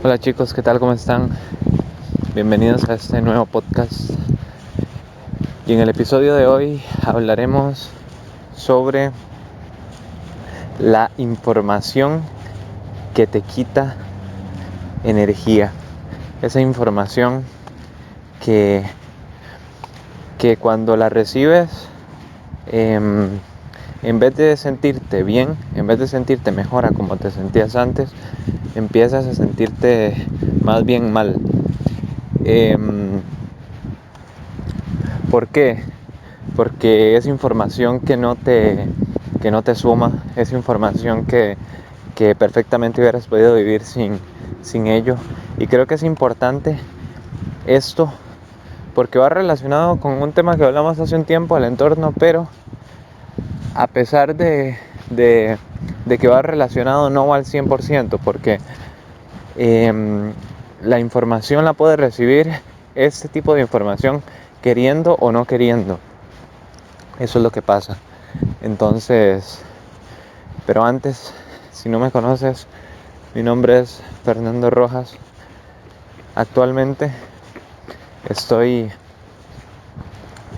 Hola chicos, ¿qué tal? ¿Cómo están? Bienvenidos a este nuevo podcast. Y en el episodio de hoy hablaremos sobre la información que te quita energía. Esa información que, que cuando la recibes, en vez de sentirte bien, en vez de sentirte mejor a como te sentías antes, empiezas a sentirte más bien mal. ¿Por qué? Porque es información que no te suma, es información que perfectamente hubieras podido vivir sin ello. Y creo que es importante esto porque va relacionado con un tema que hablamos hace un tiempo, el entorno, pero a pesar de, de que va relacionado, no va al 100%, porque eh, la información la puede recibir, este tipo de información, queriendo o no queriendo. Eso es lo que pasa. Entonces, pero antes, si no me conoces, mi nombre es Fernando Rojas. Actualmente estoy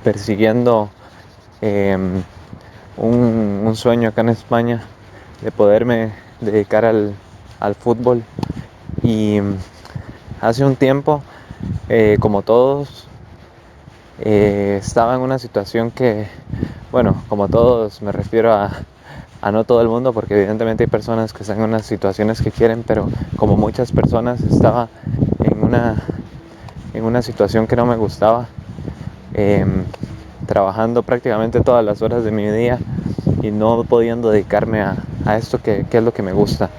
persiguiendo eh, un sueño acá en España de poderme dedicar al fútbol. Y hace un tiempo, como todos, estaba en una situación que, bueno, como todos me refiero a no todo el mundo, porque evidentemente hay personas que están en unas situaciones que quieren, pero como muchas personas estaba en una situación que no me gustaba, eh, trabajando prácticamente todas las horas de mi día y no pudiendo dedicarme a esto que es lo que me gusta.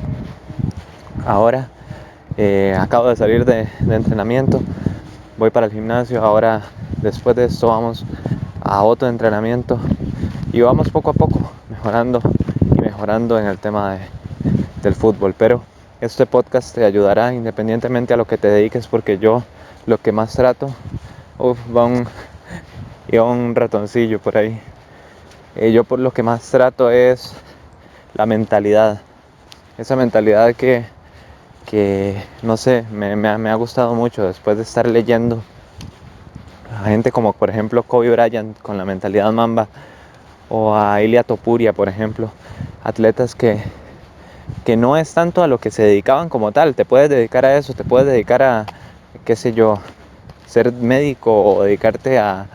Ahora acabo de salir de entrenamiento, voy para el gimnasio, ahora después de esto vamos a otro entrenamiento y vamos poco a poco mejorando y mejorando en el tema del fútbol. Pero este podcast te ayudará independientemente a lo que te dediques, porque yo lo que más trato, iba un ratoncillo por ahí. Yo por lo que más trato es la mentalidad, esa mentalidad que no sé, me ha gustado mucho después de estar leyendo a gente como por ejemplo Kobe Bryant con la mentalidad Mamba, o a Ilia Topuria, por ejemplo, atletas que no es tanto a lo que se dedicaban como tal. Te puedes dedicar a eso, te puedes dedicar a, qué sé yo, ser médico o dedicarte a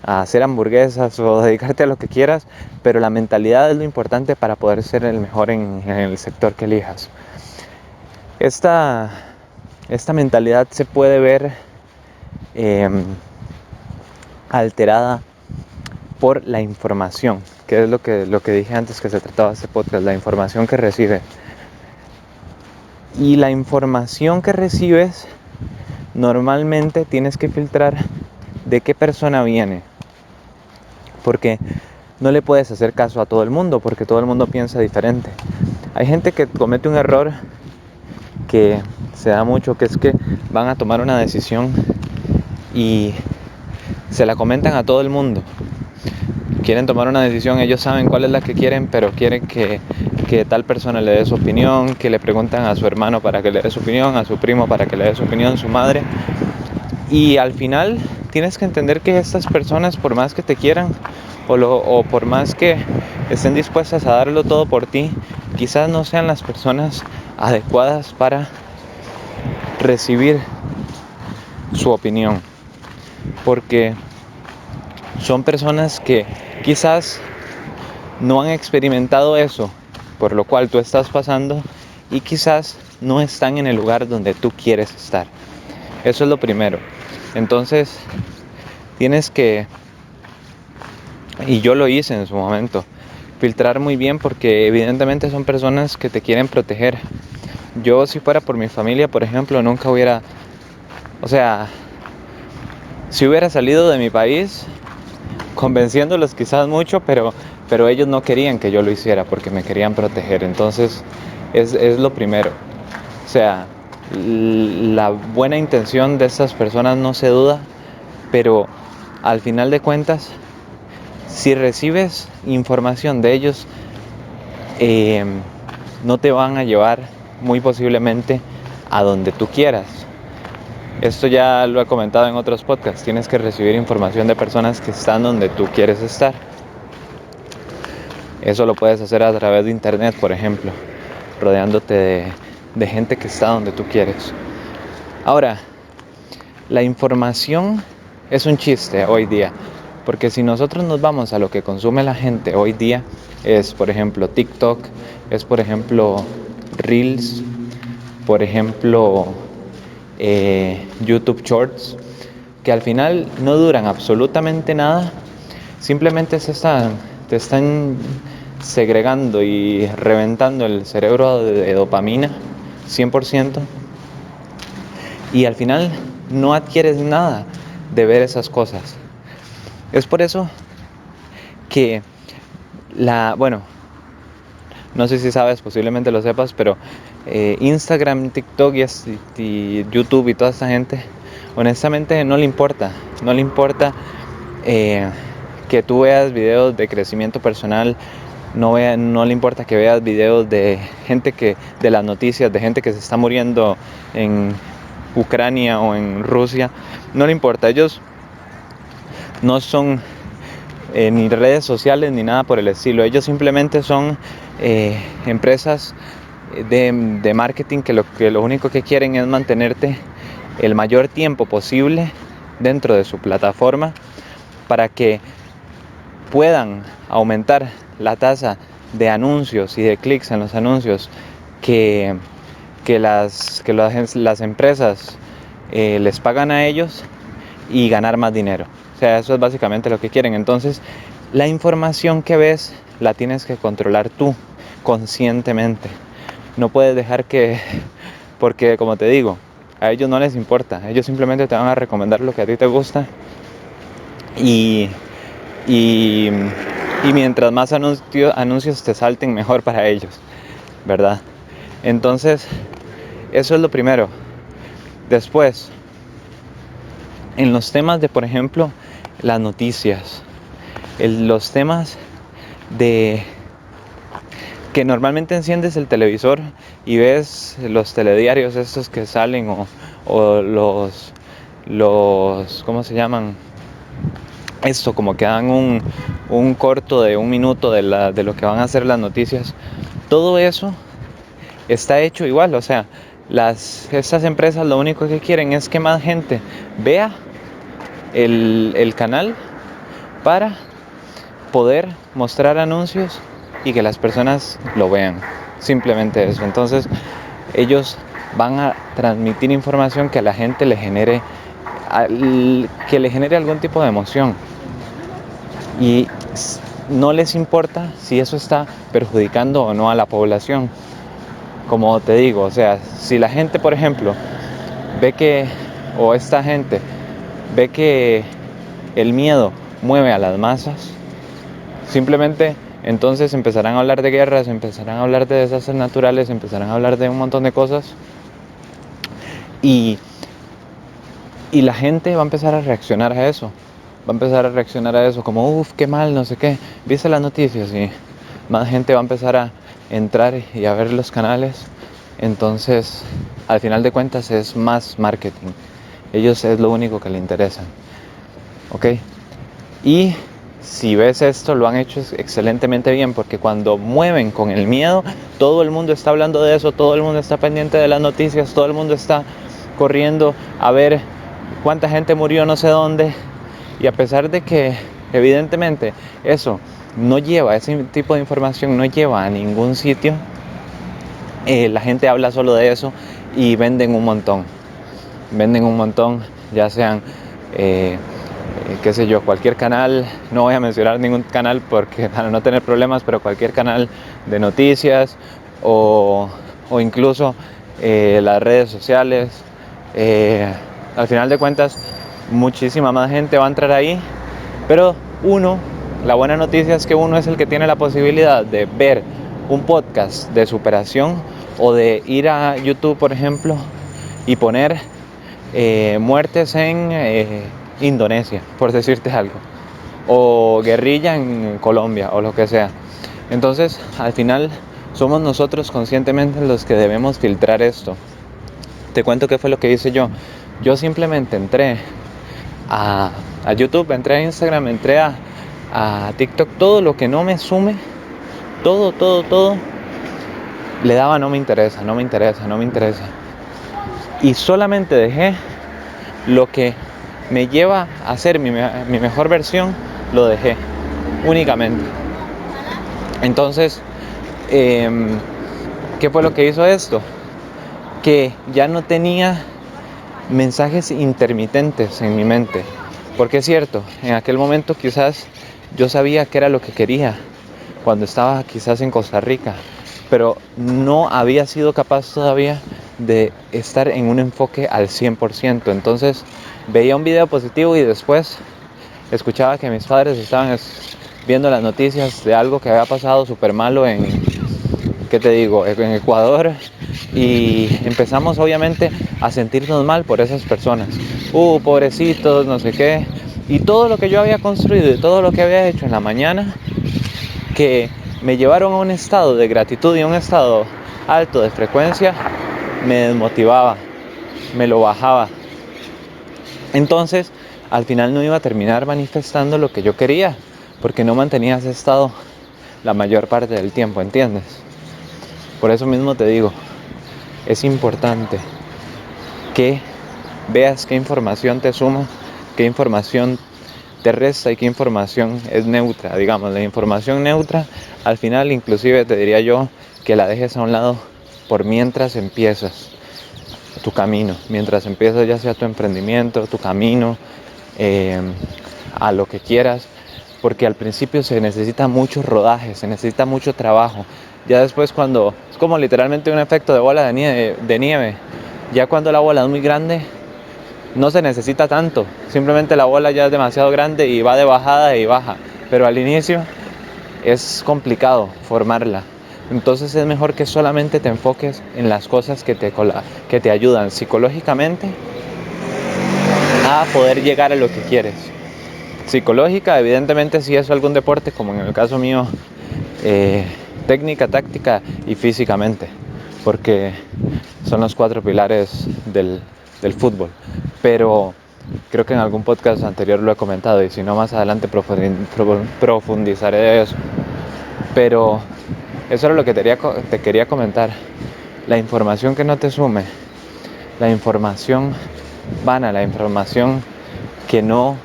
hacer hamburguesas o dedicarte a lo que quieras, pero la mentalidad es lo importante para poder ser el mejor en el sector que elijas. Esta, esta mentalidad se puede ver eh, alterada por la información, que es lo que dije antes que se trataba de este podcast, la información que recibe. Y la información que recibes normalmente tienes que filtrar de qué persona viene, porque no le puedes hacer caso a todo el mundo, porque todo el mundo piensa diferente. Hay gente que comete un error que se da mucho, que es que van a tomar una decisión y se la comentan a todo el mundo. Quieren tomar una decisión, ellos saben cuál es la que quieren, pero quieren que tal persona le dé su opinión, que le preguntan a su hermano para que le dé su opinión, a su primo para que le dé su opinión, su madre. Y al final tienes que entender que estas personas, por más que te quieran o por más que estén dispuestas a darlo todo por ti, quizás no sean las personas adecuadas para recibir su opinión, porque son personas que quizás no han experimentado eso por lo cual tú estás pasando, y quizás no están en el lugar donde tú quieres estar. Eso es lo primero. Entonces tienes que, y yo lo hice en su momento, filtrar muy bien, porque evidentemente son personas que te quieren proteger. Yo, si fuera por mi familia, por ejemplo, nunca hubiera, o sea, si hubiera salido de mi país, convenciéndolos quizás mucho, pero ellos no querían que yo lo hiciera porque me querían proteger. Entonces es lo primero. O sea, la buena intención de estas personas no se duda, pero al final de cuentas, si recibes información de ellos, eh, no te van a llevar muy posiblemente a donde tú quieras. Esto ya lo he comentado en otros podcasts. Tienes que recibir información de personas que están donde tú quieres estar. Eso lo puedes hacer a través de internet, por ejemplo, rodeándote de gente que está donde tú quieres. Ahora, la información es un chiste hoy día, porque si nosotros nos vamos a lo que consume la gente hoy día, es por ejemplo TikTok, es por ejemplo Reels, por ejemplo YouTube Shorts, que al final no duran absolutamente nada, simplemente te están segregando y reventando el cerebro de dopamina 100%, y al final no adquieres nada de ver esas cosas. Es por eso que bueno, no sé si sabes, posiblemente lo sepas, pero Instagram, TikTok y YouTube y toda esta gente, honestamente no le importa que tú veas videos de crecimiento personal, no le importa que veas videos de de las noticias, de gente que se está muriendo en Ucrania o en Rusia, no le importa. Ellos no son ni redes sociales ni nada por el estilo. Ellos simplemente son empresas de marketing que lo único que quieren es mantenerte el mayor tiempo posible dentro de su plataforma para que puedan aumentar la tasa de anuncios y de clics en los anuncios que las empresas les pagan a ellos, y ganar más dinero. O sea, eso es básicamente lo que quieren. Entonces, la información que ves la tienes que controlar tú conscientemente. No puedes dejar porque como te digo, a ellos no les importa. Ellos simplemente te van a recomendar lo que a ti te gusta, y mientras más anuncios te salten, mejor para ellos, ¿verdad? Entonces, eso es lo primero. Después, en los temas de, por ejemplo, las noticias, los temas de que normalmente enciendes el televisor y ves los telediarios estos que salen, o los ¿cómo se llaman? Esto, como que dan un corto de 1 minuto de lo que van a ser las noticias. Todo eso está hecho igual. O sea, estas empresas lo único que quieren es que más gente vea el canal para poder mostrar anuncios y que las personas lo vean. Simplemente eso. Entonces, ellos van a transmitir información que a la gente le genere algún tipo de emoción, y no les importa si eso está perjudicando o no a la población. Como te digo, o sea, si la gente, por ejemplo, esta gente ve que el miedo mueve a las masas, simplemente entonces empezarán a hablar de guerras, empezarán a hablar de desastres naturales, empezarán a hablar de un montón de cosas, y la gente va a empezar a reaccionar a eso. Va a empezar a reaccionar a eso como, uff, qué mal, no sé qué. ¿Viste las noticias? Y más gente va a empezar a entrar y a ver los canales. Entonces, al final de cuentas, es más marketing. Ellos es lo único que les interesa. ¿Ok? Y si ves esto, lo han hecho excelentemente bien, porque cuando mueven con el miedo, todo el mundo está hablando de eso, todo el mundo está pendiente de las noticias, todo el mundo está corriendo a ver cuánta gente murió no sé dónde. Y a pesar de que evidentemente ese tipo de información no lleva a ningún sitio, la gente habla solo de eso y venden un montón, ya sean qué sé yo, cualquier canal. No voy a mencionar ningún canal porque para no tener problemas, pero cualquier canal de noticias, o incluso las redes sociales. Al final de cuentas, muchísima más gente va a entrar ahí, pero la buena noticia es que uno es el que tiene la posibilidad de ver un podcast de superación, o de ir a YouTube, por ejemplo, y poner muertes en Indonesia, por decirte algo, o guerrilla en Colombia, o lo que sea. Entonces, al final, somos nosotros conscientemente los que debemos filtrar esto. Te cuento qué fue lo que hice yo. Yo simplemente entré a YouTube, entré a Instagram, entré a TikTok, todo lo que no me sume, todo, le daba no me interesa. Y solamente dejé lo que me lleva a ser mi mejor versión, lo dejé únicamente. Entonces, ¿qué fue lo que hizo esto? Que ya no tenía mensajes intermitentes en mi mente. Porque es cierto, en aquel momento quizás yo sabía qué era lo que quería cuando estaba quizás en Costa Rica, pero no había sido capaz todavía de estar en un enfoque al 100%. Entonces veía un video positivo y después escuchaba que mis padres estaban viendo las noticias de algo que había pasado súper malo ¿qué te digo?, en Ecuador, y empezamos obviamente a sentirnos mal por esas personas. Pobrecitos, no sé qué. Y todo lo que yo había construido y todo lo que había hecho en la mañana, que me llevaron a un estado de gratitud y a un estado alto de frecuencia, me desmotivaba, me lo bajaba. Entonces, al final no iba a terminar manifestando lo que yo quería, porque no mantenía ese estado la mayor parte del tiempo, ¿entiendes? Por eso mismo te digo, es importante que veas qué información te suma, qué información te resta y qué información es neutra. Digamos, la información neutra, al final inclusive te diría yo que la dejes a un lado por mientras empiezas tu camino, mientras empiezas ya sea tu emprendimiento, tu camino, a lo que quieras, porque al principio se necesita mucho rodaje, se necesita mucho trabajo. Ya después, cuando es como literalmente un efecto de bola de nieve, ya cuando la bola es muy grande no se necesita tanto, simplemente la bola ya es demasiado grande y va de bajada y baja, pero al inicio es complicado formarla. Entonces es mejor que solamente te enfoques en las cosas que te ayudan psicológicamente a poder llegar a lo que quieres. Psicológica, evidentemente, si es algún deporte, como en el caso mío, técnica, táctica y físicamente, porque son los 4 pilares del fútbol. Pero creo que en algún podcast anterior lo he comentado, y si no, más adelante profundizaré de eso. Pero eso era lo que te quería comentar. La información que no te sume, la información vana, la información que no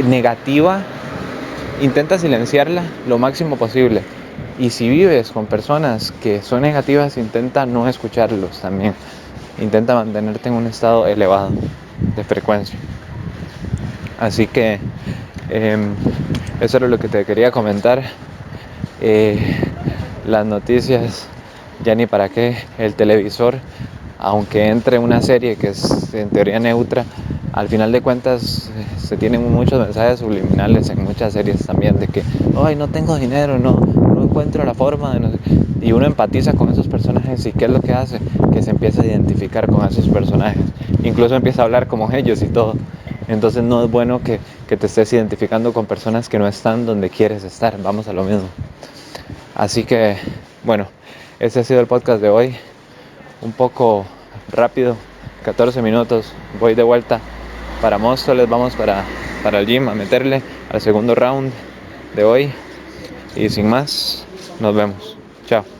negativa, intenta silenciarla lo máximo posible. Y si vives con personas que son negativas, intenta no escucharlos también. Intenta mantenerte en un estado elevado de frecuencia. Así que eso era lo que te quería comentar. Las noticias, ya ni para qué. El televisor, aunque entre una serie que es en teoría neutra, al final de cuentas se tienen muchos mensajes subliminales en muchas series también, de que ay, no tengo dinero, no encuentro la forma de no sé. Y uno empatiza con esos personajes, y ¿qué es lo que hace? Que se empieza a identificar con esos personajes, incluso empieza a hablar como ellos y todo. Entonces no es bueno que te estés identificando con personas que no están donde quieres estar. Vamos a lo mismo. Así que, bueno, ese ha sido el podcast de hoy. Un poco rápido, 14 minutos. Voy de vuelta para Móstoles, vamos para el gym a meterle al segundo round de hoy. Y sin más, nos vemos. Chao.